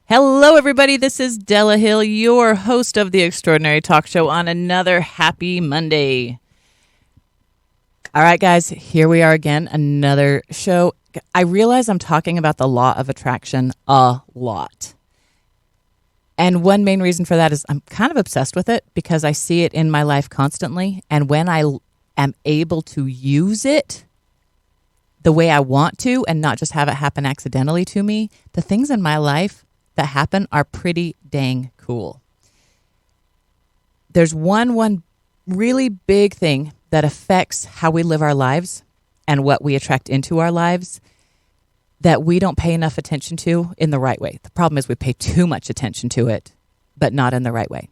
Hello, everybody. This is Della Hill, your host of the Extraordinary Talk Show on another happy Monday. All right, guys, here we are again, another show. I realize I'm talking about the law of attraction a lot. And one main reason for that is I'm kind of obsessed with it because I see it in my life constantly. And when I am able to use it the way I want to and not just have it happen accidentally to me, the things in my life that happen are pretty dang cool. There's one really big thing that affects how we live our lives and what we attract into our lives that we don't pay enough attention to in the right way. The problem is we pay too much attention to it, but not in the right way.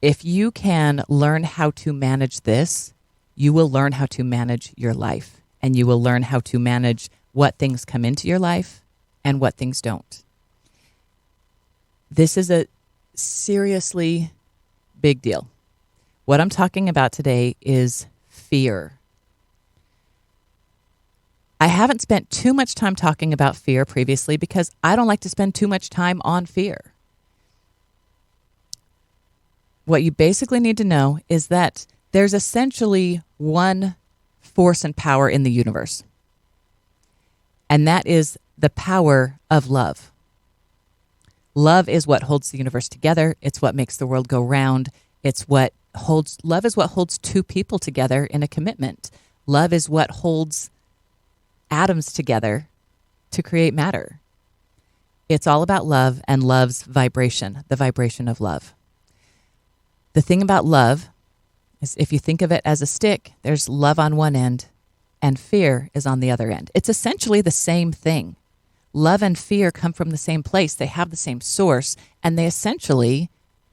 If you can learn how to manage this, you will learn how to manage your life, and you will learn how to manage what things come into your life and what things don't. This is a seriously big deal. What I'm talking about today is fear. I haven't spent too much time talking about fear previously because I don't like to spend too much time on fear. What you basically need to know is that there's essentially one force and power in the universe, and that is the power of love. Love is what holds the universe together. It's what makes the world go round. Love is what holds two people together in a commitment. Love is what holds atoms together to create matter. It's all about love and love's vibration, the vibration of love. The thing about love is if you think of it as a stick, there's love on one end and fear is on the other end. It's essentially the same thing. Love and fear come from the same place. They have the same source, and they essentially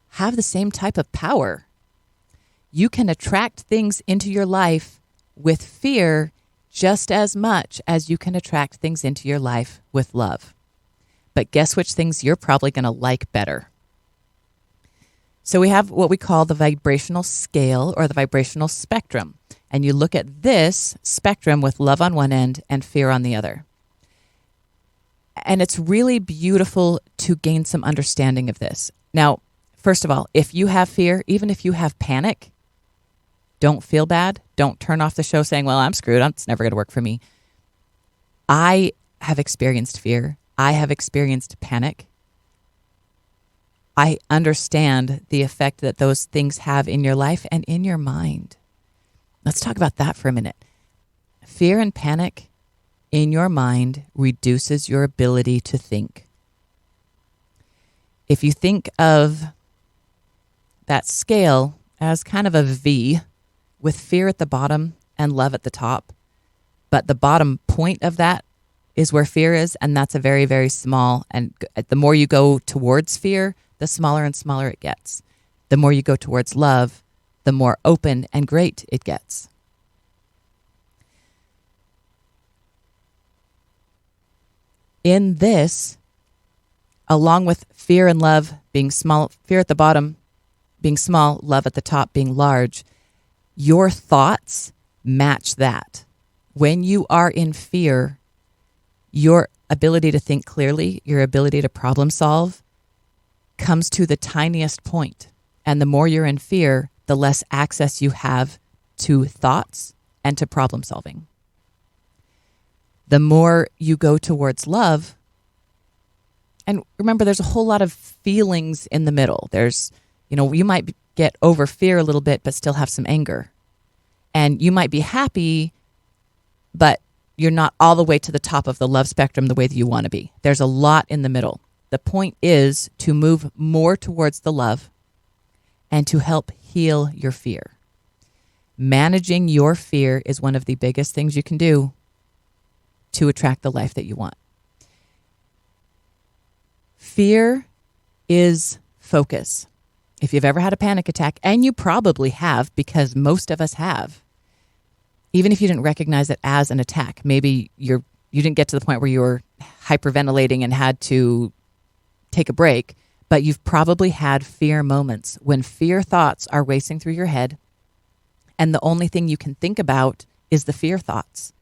have the same type of power. You can attract things into your life with fear just as much as you can attract things into your life with love. But guess which things you're probably going to like better? So we have what we call the vibrational scale or the vibrational spectrum. And you look at this spectrum with love on one end and fear on the other. And it's really beautiful to gain some understanding of this. Now, first of all, if you have fear, even if you have panic, don't feel bad. Don't turn off the show saying, well, I'm screwed. It's never going to work for me. I have experienced fear. I have experienced panic. I understand the effect that those things have in your life and in your mind. Let's talk about that for a minute. Fear and panic in your mind reduces your ability to think. If you think of that scale as kind of a V with fear at the bottom and love at the top, but the bottom point of that is where fear is, and that's a very, very small, and the more you go towards fear, the smaller and smaller it gets. The more you go towards love, the more open and great it gets. In this, along with fear and love being small, fear at the bottom being small, love at the top being large, your thoughts match that. When you are in fear, your ability to think clearly, your ability to problem solve comes to the tiniest point. And the more you're in fear, the less access you have to thoughts and to problem solving. The more you go towards love, and remember, there's a whole lot of feelings in the middle. There's, you might get over fear a little bit, but still have some anger. And you might be happy, but you're not all the way to the top of the love spectrum the way that you want to be. There's a lot in the middle. The point is to move more towards the love and to help heal your fear. Managing your fear is one of the biggest things you can do to attract the life that you want. Fear is focus. If you've ever had a panic attack, and you probably have because most of us have, even if you didn't recognize it as an attack, maybe you didn't get to the point where you were hyperventilating and had to take a break, but you've probably had fear moments when fear thoughts are racing through your head and the only thing you can think about is the fear thoughts.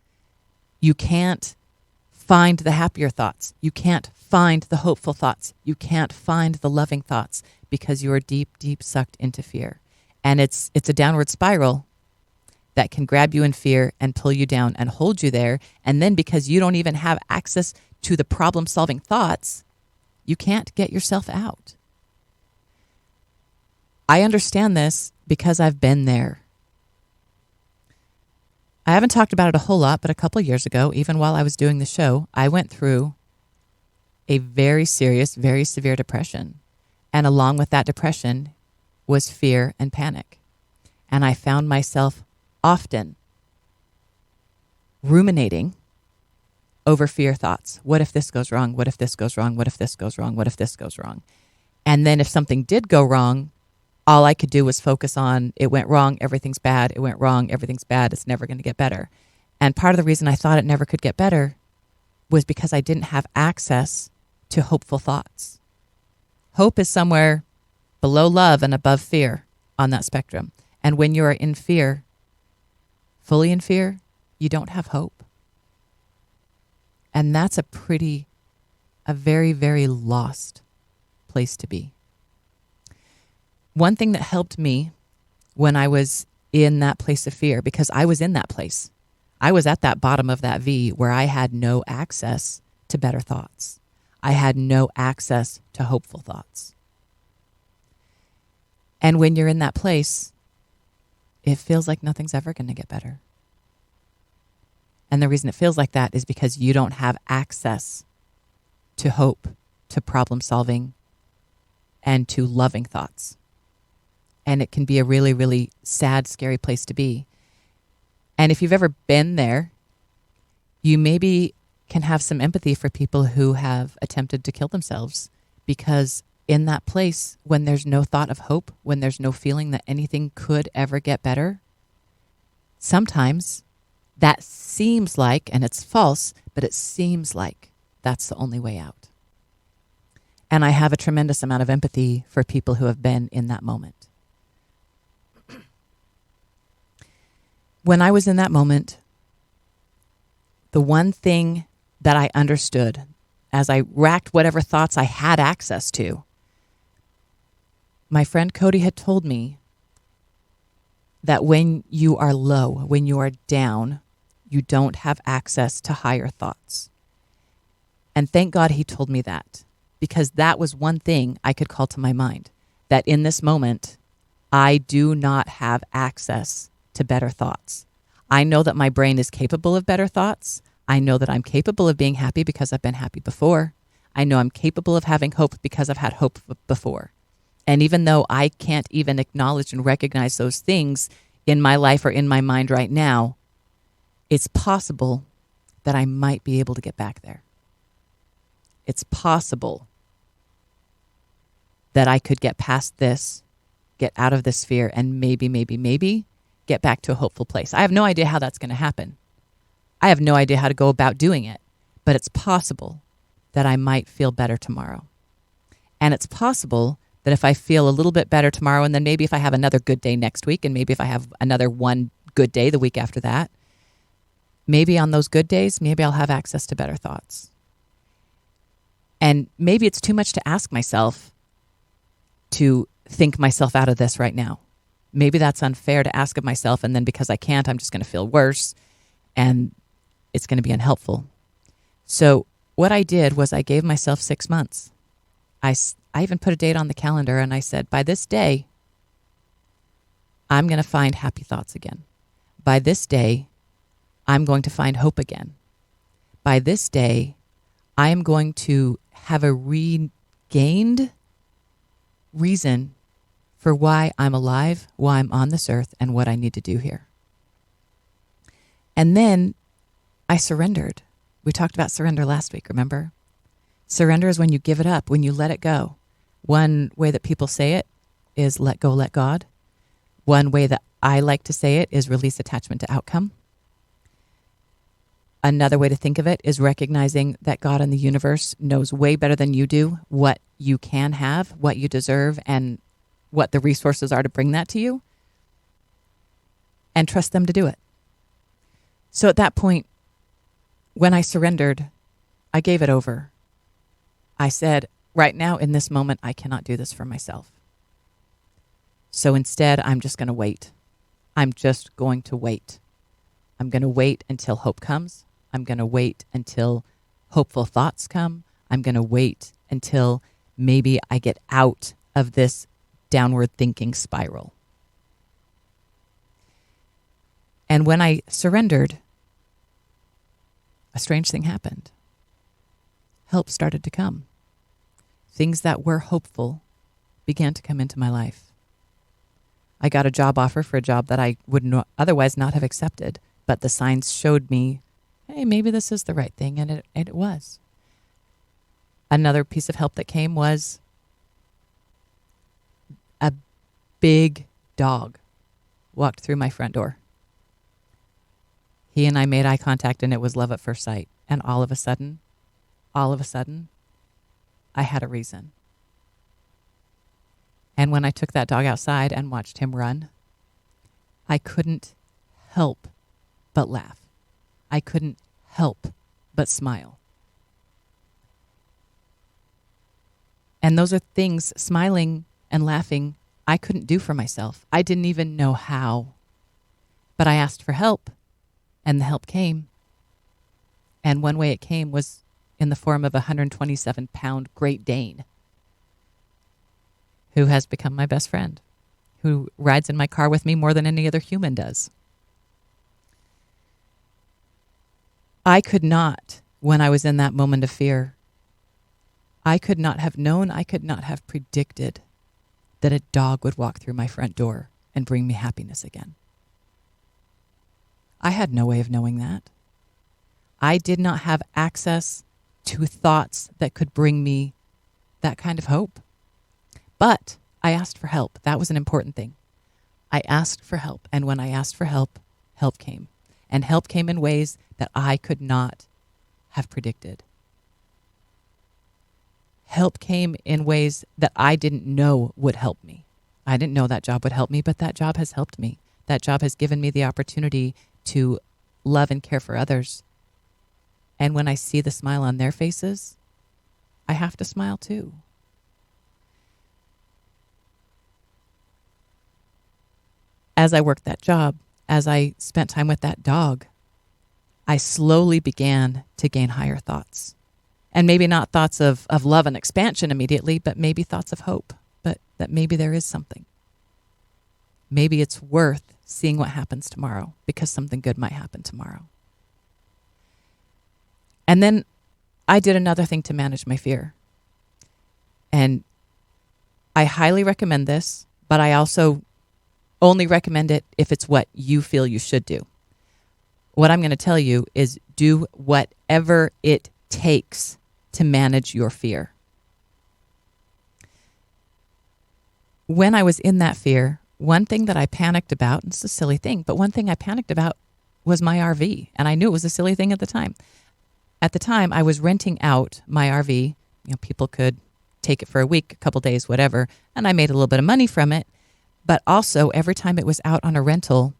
You can't find the happier thoughts. You can't find the hopeful thoughts. You can't find the loving thoughts because you are deep, deep sucked into fear. And it's a downward spiral that can grab you in fear and pull you down and hold you there. And then because you don't even have access to the problem-solving thoughts, you can't get yourself out. I understand this because I've been there. I haven't talked about it a whole lot, but a couple of years ago, even while I was doing the show, I went through a very serious, very severe depression. And along with that depression was fear and panic. And I found myself often ruminating over fear thoughts. What if this goes wrong? What if this goes wrong? What if this goes wrong? What if this goes wrong? And then if something did go wrong, all I could do was focus on, it went wrong, everything's bad, it went wrong, everything's bad, it's never going to get better. And part of the reason I thought it never could get better was because I didn't have access to hopeful thoughts. Hope is somewhere below love and above fear on that spectrum. And when you are in fear, fully in fear, you don't have hope. And that's a very, very lost place to be. One thing that helped me when I was in that place of fear, because I was in that place, I was at that bottom of that V where I had no access to better thoughts. I had no access to hopeful thoughts. And when you're in that place, it feels like nothing's ever going to get better. And the reason it feels like that is because you don't have access to hope, to problem solving, and to loving thoughts. And it can be a really, really sad, scary place to be. And if you've ever been there, you maybe can have some empathy for people who have attempted to kill themselves, because in that place, when there's no thought of hope, when there's no feeling that anything could ever get better, sometimes that seems like, and it's false, but it seems like that's the only way out. And I have a tremendous amount of empathy for people who have been in that moment. When I was in that moment, the one thing that I understood as I racked whatever thoughts I had access to, my friend Cody had told me that when you are low, when you are down, you don't have access to higher thoughts. And thank God he told me that, because that was one thing I could call to my mind, that in this moment, I do not have access to better thoughts. I know that my brain is capable of better thoughts. I know that I'm capable of being happy because I've been happy before. I know I'm capable of having hope because I've had hope before. And even though I can't even acknowledge and recognize those things in my life or in my mind right now, it's possible that I might be able to get back there. It's possible that I could get past this, get out of this fear, and maybe get back to a hopeful place. I have no idea how that's going to happen. I have no idea how to go about doing it, but it's possible that I might feel better tomorrow. And it's possible that if I feel a little bit better tomorrow, and then maybe if I have another good day next week, and maybe if I have another one good day the week after that, maybe on those good days, maybe I'll have access to better thoughts. And maybe it's too much to ask myself to think myself out of this right now. Maybe that's unfair to ask of myself, and then because I can't, I'm just going to feel worse, and it's going to be unhelpful. So what I did was I gave myself 6 months. I even put a date on the calendar, and I said, by this day, I'm going to find happy thoughts again. By this day, I'm going to find hope again. By this day, I am going to have a regained reason for why I'm alive, why I'm on this earth, and what I need to do here. And then I surrendered. We talked about surrender last week, remember? Surrender is when you give it up, when you let it go. One way that people say it is let go, let God. One way that I like to say it is release attachment to outcome. Another way to think of it is recognizing that God and the universe knows way better than you do what you can have, what you deserve, and what the resources are to bring that to you, and trust them to do it. So at that point, when I surrendered, I gave it over. I said, right now in this moment, I cannot do this for myself. So instead, I'm just going to wait. I'm just going to wait. I'm going to wait until hope comes. I'm going to wait until hopeful thoughts come. I'm going to wait until maybe I get out of this downward thinking spiral. And when I surrendered, a strange thing happened. Help started to come. Things that were hopeful began to come into my life. I got a job offer for a job that I would otherwise not have accepted, but the signs showed me, hey, maybe this is the right thing, and it was. Another piece of help that came was a big dog walked through my front door. He and I made eye contact, and it was love at first sight. And all of a sudden, I had a reason. And when I took that dog outside and watched him run, I couldn't help but laugh. I couldn't help but smile. And those are things, smiling and laughing, I couldn't do for myself. I didn't even know how. But I asked for help, and the help came. And one way it came was in the form of a 127-pound Great Dane who has become my best friend, who rides in my car with me more than any other human does. I could not, when I was in that moment of fear, I could not have known, I could not have predicted that a dog would walk through my front door and bring me happiness again. I had no way of knowing that. I did not have access to thoughts that could bring me that kind of hope. But I asked for help. That was an important thing. I asked for help. And when I asked for help, help came. And help came in ways that I could not have predicted. Help came in ways that I didn't know would help me. I didn't know that job would help me, but that job has helped me. That job has given me the opportunity to love and care for others. And when I see the smile on their faces, I have to smile too. As I worked that job, as I spent time with that dog, I slowly began to gain higher thoughts. And maybe not thoughts of love and expansion immediately, but maybe thoughts of hope, but that maybe there is something. Maybe it's worth seeing what happens tomorrow because something good might happen tomorrow. And then I did another thing to manage my fear. And I highly recommend this, but I also only recommend it if it's what you feel you should do. What I'm going to tell you is do whatever it takes to manage your fear. When I was in that fear, one thing that I panicked about, and it's a silly thing, but one thing I panicked about was my RV. And I knew it was a silly thing at the time. At the time, I was renting out my RV. People could take it for a week, a couple days, whatever. And I made a little bit of money from it. But also, every time it was out on a rental,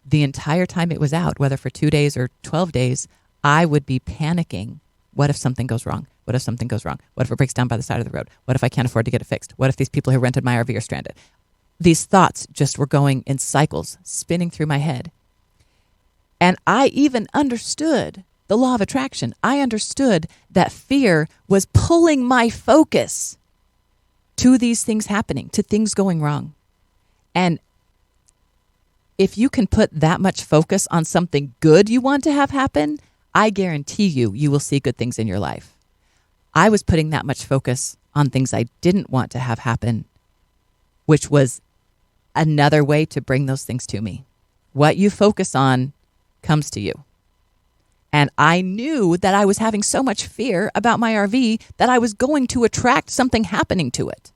the entire time it was out, whether for 2 days or 12 days, I would be panicking. What if something goes wrong? What if something goes wrong? What if it breaks down by the side of the road? What if I can't afford to get it fixed? What if these people who rented my RV are stranded? These thoughts just were going in cycles, spinning through my head. And I even understood the law of attraction. I understood that fear was pulling my focus to these things happening, to things going wrong. And if you can put that much focus on something good you want to have happen, I guarantee you will see good things in your life. I was putting that much focus on things I didn't want to have happen, which was another way to bring those things to me. What you focus on comes to you. And I knew that I was having so much fear about my RV that I was going to attract something happening to it.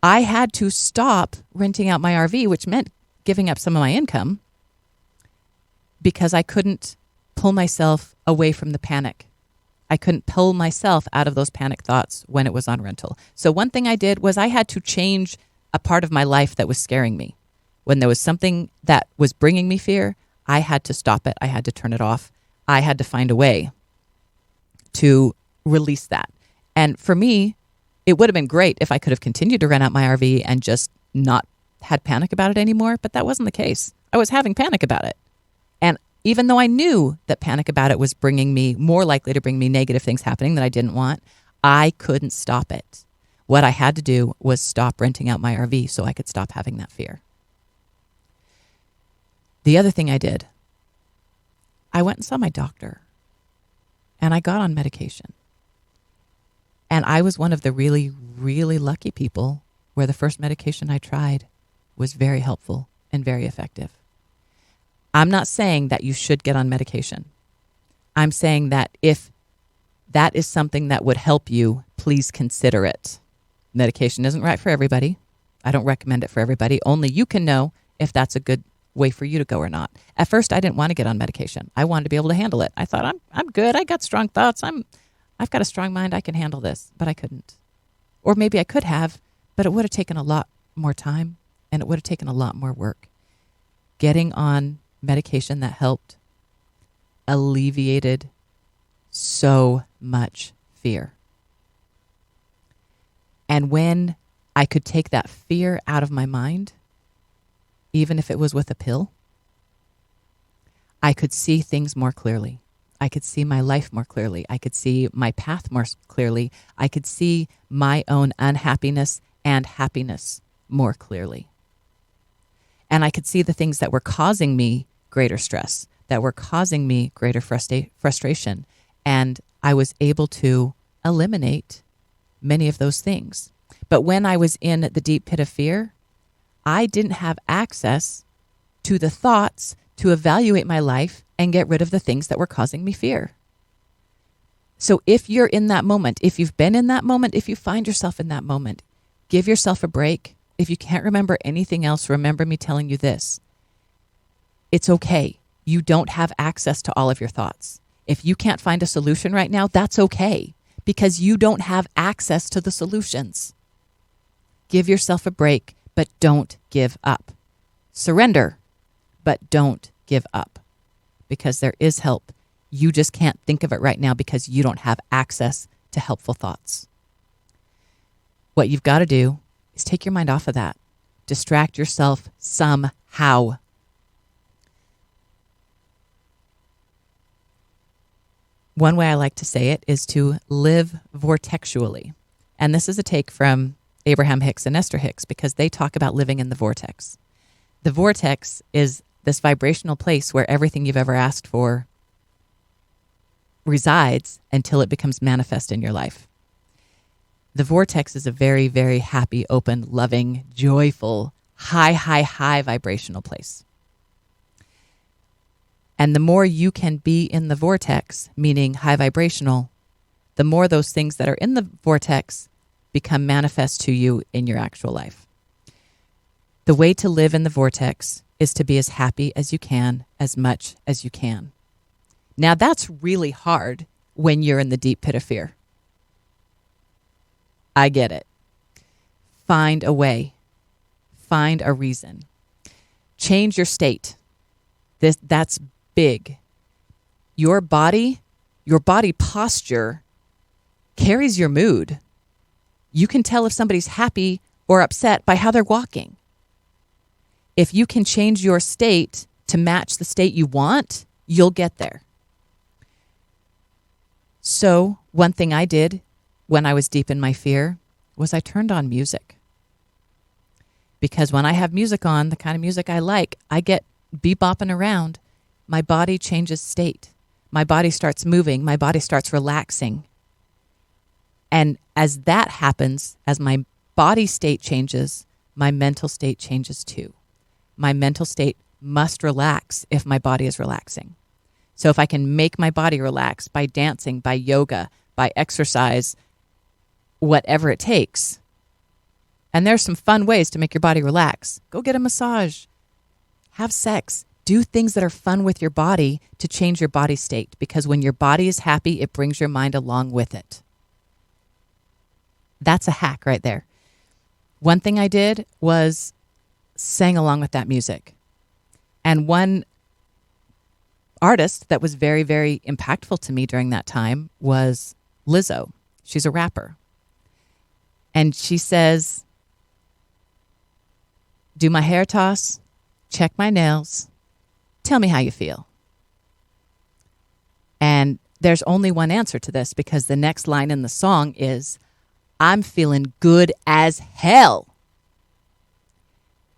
I had to stop renting out my RV, which meant giving up some of my income, because I couldn't pull myself away from the panic. I couldn't pull myself out of those panic thoughts when it was on rental. So one thing I did was I had to change a part of my life that was scaring me. When there was something that was bringing me fear, I had to stop it. I had to turn it off. I had to find a way to release that. And for me, it would have been great if I could have continued to rent out my RV and just not had panic about it anymore, but that wasn't the case. I was having panic about it. And even though I knew that panic about it was bringing me more likely to bring me negative things happening that I didn't want, I couldn't stop it. What I had to do was stop renting out my RV so I could stop having that fear. The other thing I did, I went and saw my doctor and I got on medication. And I was one of the really, really lucky people where the first medication I tried was very helpful and very effective. I'm not saying that you should get on medication. I'm saying that if that is something that would help you, please consider it. Medication isn't right for everybody. I don't recommend it for everybody. Only you can know if that's a good way for you to go or not. At first, I didn't want to get on medication. I wanted to be able to handle it. I thought, I'm good. I got strong thoughts. I've got a strong mind. I can handle this, but I couldn't. Or maybe I could have, but it would have taken a lot more time and it would have taken a lot more work. Getting on medication that helped alleviated so much fear. And when I could take that fear out of my mind, even if it was with a pill, I could see things more clearly. I could see my life more clearly. I could see my path more clearly. I could see my own unhappiness and happiness more clearly. And I could see the things that were causing me greater stress, that were causing me greater frustration. And I was able to eliminate many of those things. But when I was in the deep pit of fear, I didn't have access to the thoughts to evaluate my life and get rid of the things that were causing me fear. So if you're in that moment, if you've been in that moment, if you find yourself in that moment, give yourself a break. If you can't remember anything else, remember me telling you this. It's okay. You don't have access to all of your thoughts. If you can't find a solution right now, that's okay, because you don't have access to the solutions. Give yourself a break, but don't give up. Surrender, but don't give up, because there is help. You just can't think of it right now because you don't have access to helpful thoughts. What you've got to do is take your mind off of that. Distract yourself somehow. One way I like to say it is to live vortexually. And this is a take from Abraham Hicks and Esther Hicks, because they talk about living in the vortex. The vortex is this vibrational place where everything you've ever asked for resides until it becomes manifest in your life. The vortex is a very, very happy, open, loving, joyful, high vibrational place. And the more you can be in the vortex, meaning high vibrational, the more those things that are in the vortex become manifest to you in your actual life. The way to live in the vortex is to be as happy as you can, as much as you can. Now, that's really hard when you're in the deep pit of fear. I get it. Find a way. Find a reason. Change your state. That's big. Your body posture carries your mood. You can tell if somebody's happy or upset by how they're walking. If you can change your state to match the state you want, you'll get there. So one thing I did when I was deep in my fear was I turned on music. Because when I have music on, the kind of music I like, I get bebopping around. My body changes state. My body starts moving. My body starts relaxing. And as that happens, as my body state changes, my mental state changes too. My mental state must relax if my body is relaxing. So if I can make my body relax by dancing, by yoga, by exercise, whatever it takes. And there's some fun ways to make your body relax. Go get a massage. Have sex. Do things that are fun with your body to change your body state. Because when your body is happy, it brings your mind along with it. That's a hack right there. One thing I did was sang along with that music. And one artist that was very, very impactful to me during that time was Lizzo. She's a rapper. And she says, do my hair toss, check my nails, tell me how you feel. And there's only one answer to this, because the next line in the song is, I'm feeling good as hell.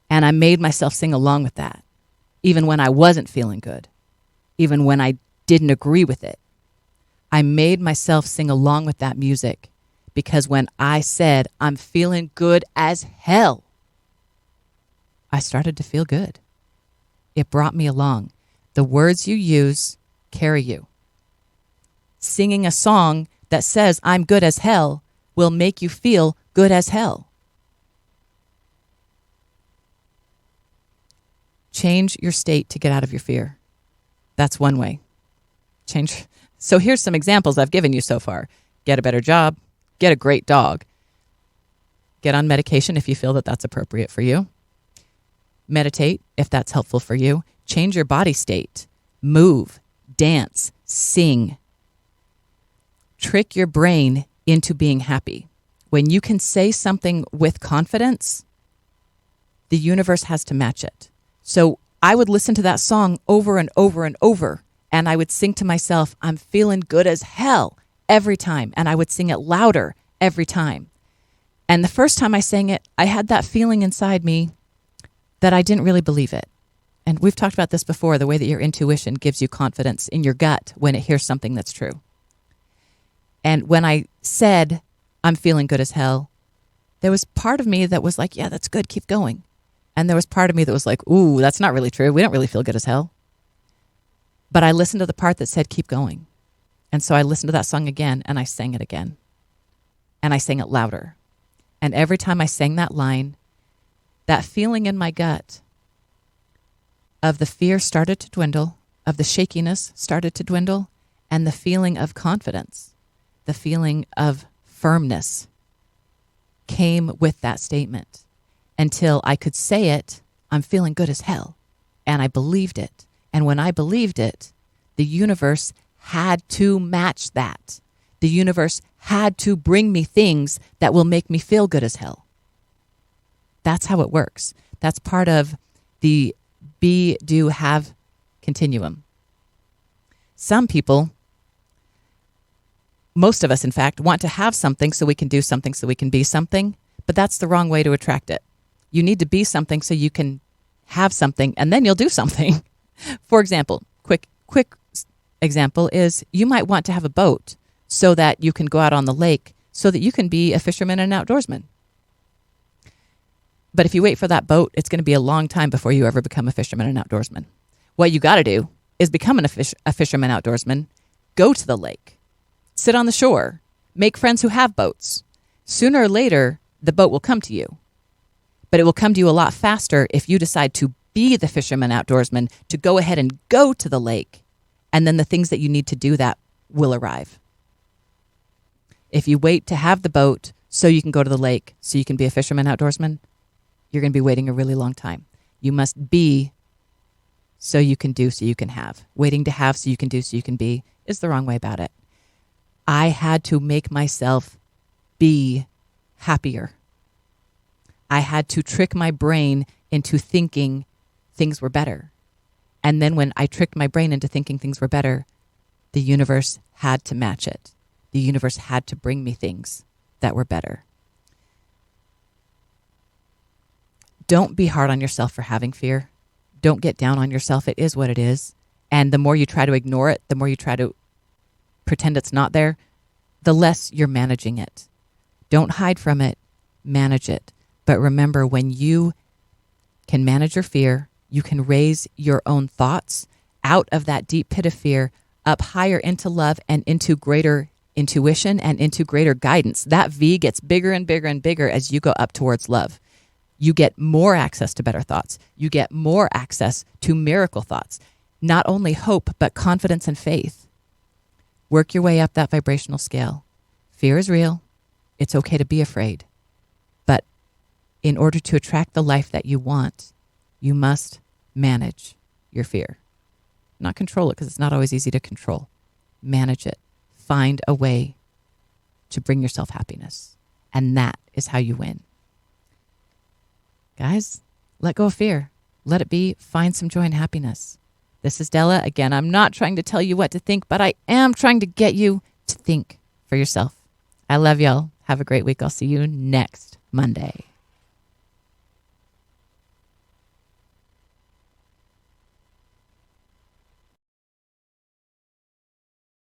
And I made myself sing along with that, even when I wasn't feeling good, even when I didn't agree with it. I made myself sing along with that music, because when I said, I'm feeling good as hell, I started to feel good. It brought me along. The words you use carry you. Singing a song that says, I'm good as hell, will make you feel good as hell. Change your state to get out of your fear. That's one way. Change. So here's some examples I've given you so far. Get a better job. Get a great dog. Get on medication if you feel that that's appropriate for you. Meditate if that's helpful for you. Change your body state. Move, dance, sing. Trick your brain into being happy. When you can say something with confidence, the universe has to match it. So I would listen to that song over and over and over, and I would sing to myself, I'm feeling good as hell every time. And I would sing it louder every time. And the first time I sang it, I had that feeling inside me that I didn't really believe it. And we've talked about this before, the way that your intuition gives you confidence in your gut when it hears something that's true. And when I said, I'm feeling good as hell, there was part of me that was like, yeah, that's good, keep going. And there was part of me that was like, ooh, that's not really true. We don't really feel good as hell. But I listened to the part that said, keep going. And so I listened to that song again, and I sang it again. And I sang it louder. And every time I sang that line, that feeling in my gut of the fear started to dwindle, of the shakiness started to dwindle, and the feeling of confidence, the feeling of firmness came with that statement, until I could say it, I'm feeling good as hell. And I believed it. And when I believed it, the universe had to match that. The universe had to bring me things that will make me feel good as hell. That's how it works. That's part of the be, do, have continuum. Some people, most of us, in fact, want to have something so we can do something so we can be something, but that's the wrong way to attract it. You need to be something so you can have something, and then you'll do something. For example, quick example is you might want to have a boat so that you can go out on the lake so that you can be a fisherman and an outdoorsman. But if you wait for that boat, it's going to be a long time before you ever become a fisherman and outdoorsman. What you got to do is become a fisherman outdoorsman, go to the lake, sit on the shore, make friends who have boats. Sooner or later, the boat will come to you. But it will come to you a lot faster if you decide to be the fisherman outdoorsman, to go ahead and go to the lake. And then the things that you need to do that will arrive. If you wait to have the boat so you can go to the lake, so you can be a fisherman outdoorsman, you're going to be waiting a really long time. You must be so you can do, so you can have. Waiting to have so you can do, so you can be is the wrong way about it. I had to make myself be happier. I had to trick my brain into thinking things were better. And then when I tricked my brain into thinking things were better, the universe had to match it. The universe had to bring me things that were better. Don't be hard on yourself for having fear. Don't get down on yourself. It is what it is. And the more you try to ignore it, the more you try to pretend it's not there, the less you're managing it. Don't hide from it. Manage it. But remember, when you can manage your fear, you can raise your own thoughts out of that deep pit of fear, up higher into love and into greater intuition and into greater guidance. That V gets bigger and bigger and bigger as you go up towards love. You get more access to better thoughts. You get more access to miracle thoughts. Not only hope, but confidence and faith. Work your way up that vibrational scale. Fear is real. It's okay to be afraid. But in order to attract the life that you want, you must manage your fear. not control it because it's not always easy to control. Manage it. Find a way to bring yourself happiness. And that is how you win. Guys, let go of fear. Let it be. Find some joy and happiness. This is Della. Again, I'm not trying to tell you what to think, but I am trying to get you to think for yourself. I love y'all. Have a great week. I'll see you next Monday.